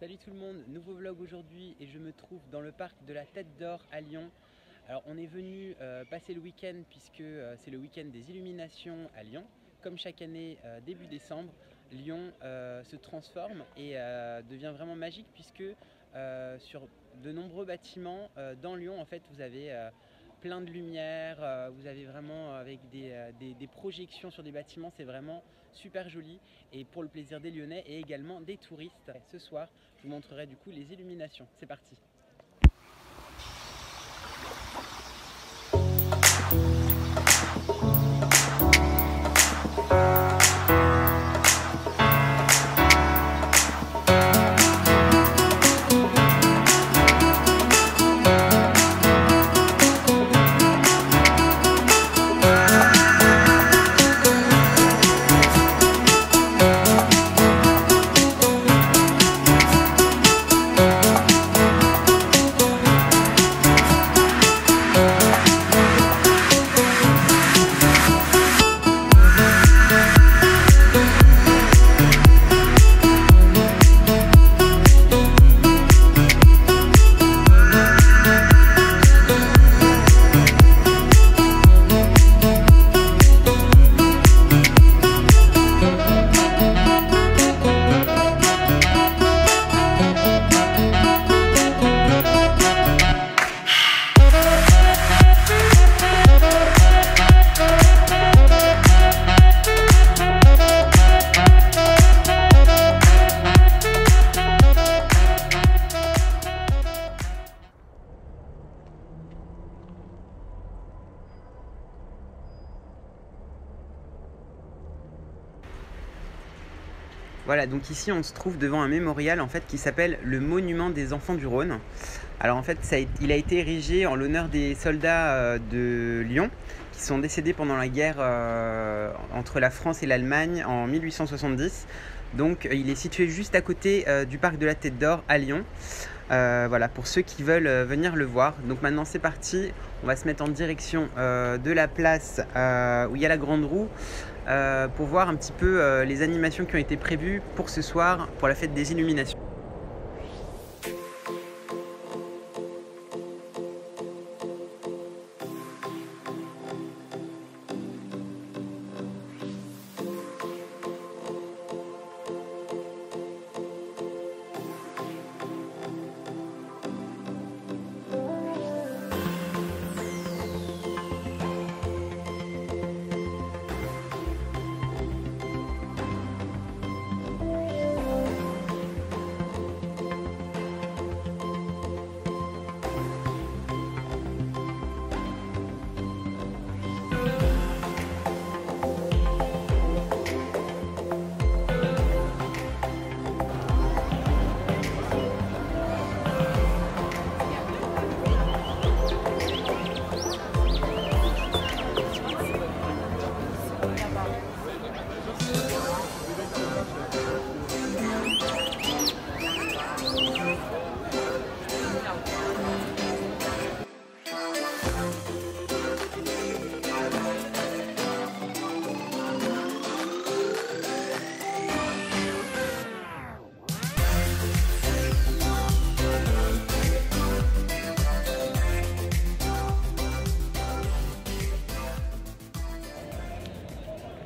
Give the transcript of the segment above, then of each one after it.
Salut tout le monde, nouveau vlog aujourd'hui et je me trouve dans le parc de la Tête d'Or à Lyon. Alors on est venu passer le week-end puisque c'est le week-end des illuminations à Lyon. Comme chaque année début décembre, Lyon se transforme et devient vraiment magique puisque sur de nombreux bâtiments dans Lyon en fait vous avez plein de lumière, vous avez vraiment avec des projections sur des bâtiments, c'est vraiment super joli et pour le plaisir des Lyonnais et également des touristes. Ce soir, je vous montrerai du coup les illuminations. C'est parti. Voilà, donc ici on se trouve devant un mémorial en fait qui s'appelle le Monument des Enfants du Rhône. Alors en fait il a été érigé en l'honneur des soldats de Lyon qui sont décédés pendant la guerre entre la France et l'Allemagne en 1870. Donc il est situé juste à côté du parc de la Tête d'Or à Lyon. Voilà, pour ceux qui veulent venir le voir. Donc maintenant c'est parti, on va se mettre en direction de la place où il y a la grande roue pour voir un petit peu les animations qui ont été prévues pour ce soir pour la fête des illuminations.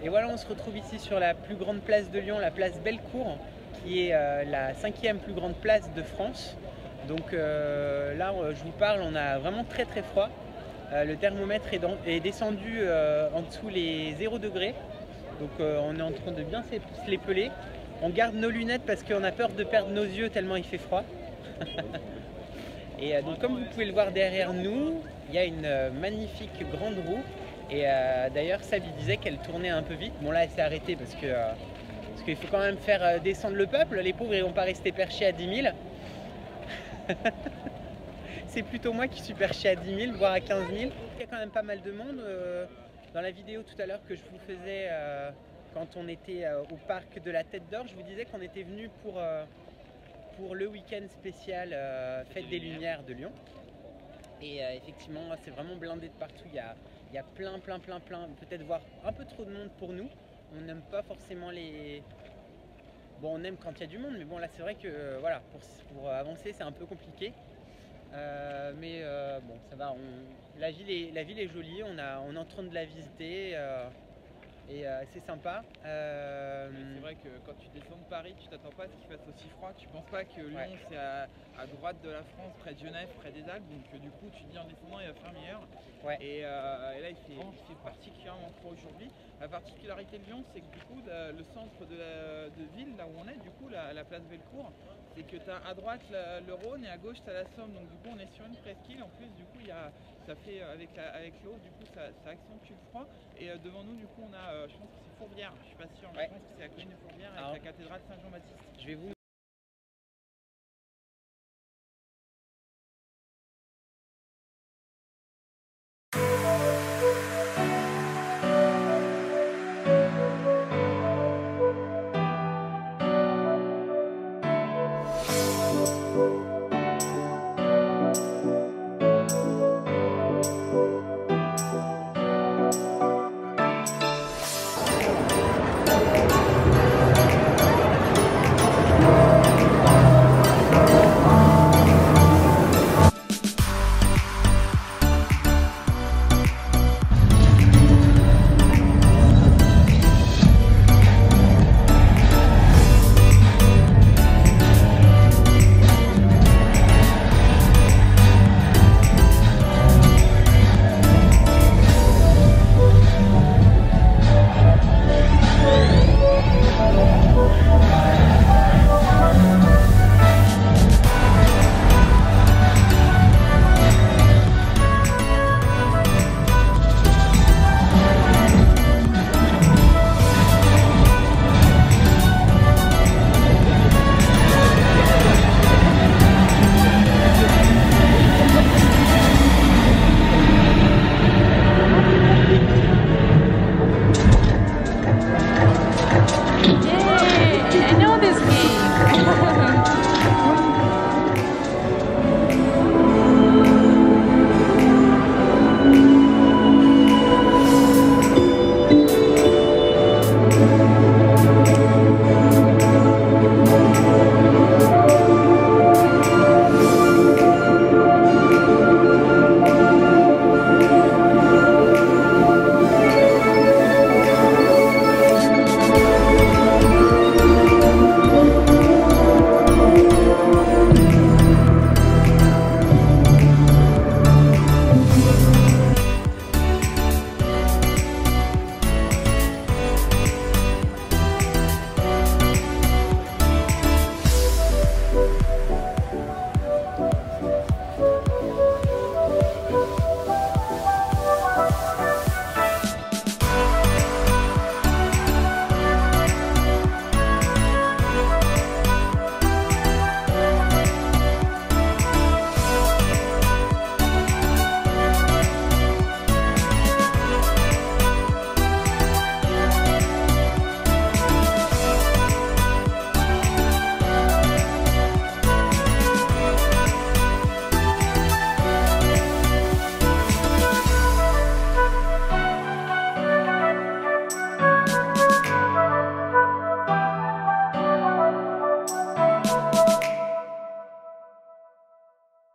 Et voilà, on se retrouve ici sur la plus grande place de Lyon, la place Bellecour, qui est la 5e plus grande place de France. Donc là, je vous parle, on a vraiment très froid. Le thermomètre est descendu en dessous les 0 degrés. Donc on est en train de bien se les peler. On garde nos lunettes parce qu'on a peur de perdre nos yeux tellement il fait froid. Et donc comme vous pouvez le voir derrière nous, il y a une magnifique grande roue. Et d'ailleurs, Sabi disait qu'elle tournait un peu vite. Bon là, elle s'est arrêtée parce qu'il faut quand même faire descendre le peuple. Les pauvres, ils vont pas rester perchés à 10 000. C'est plutôt moi qui suis perché à 10 000, voire à 15 000. Il y a quand même pas mal de monde. Dans la vidéo tout à l'heure que je vous faisais quand on était au parc de la Tête d'Or, je vous disais qu'on était venu pour le week-end spécial Fête des Lumières de Lyon. Et effectivement, c'est vraiment blindé de partout. Il y a plein, peut-être voir un peu trop de monde pour nous. On n'aime pas forcément bon, on aime quand il y a du monde, mais bon, là, c'est vrai que voilà, pour avancer, c'est un peu compliqué. Bon, ça va. La ville est jolie. On est en train de la visiter. C'est sympa. C'est vrai que quand tu descends de Paris, tu t'attends pas à ce qu'il fasse aussi froid. Tu penses pas que Lyon Ouais. c'est à droite de la France, près de Genève, près des Alpes. Donc du coup, tu te dis en descendant, il va faire meilleur. Ouais. Et là, il fait particulièrement froid aujourd'hui. La particularité de Lyon, c'est que du coup, le centre de ville, là où on est, du coup, la place Bellecour, c'est que tu as à droite le Rhône et à gauche tu as la Somme. Donc du coup, on est sur une presqu'île. En plus, du coup, ça fait avec l'eau, du coup, ça accentue le froid. Et devant nous, du coup, on a, je pense que c'est Fourvière, je suis pas sûr, mais je pense que c'est la colline de Fourvière avec la cathédrale Saint-Jean-Baptiste. Je vais vous Thank you.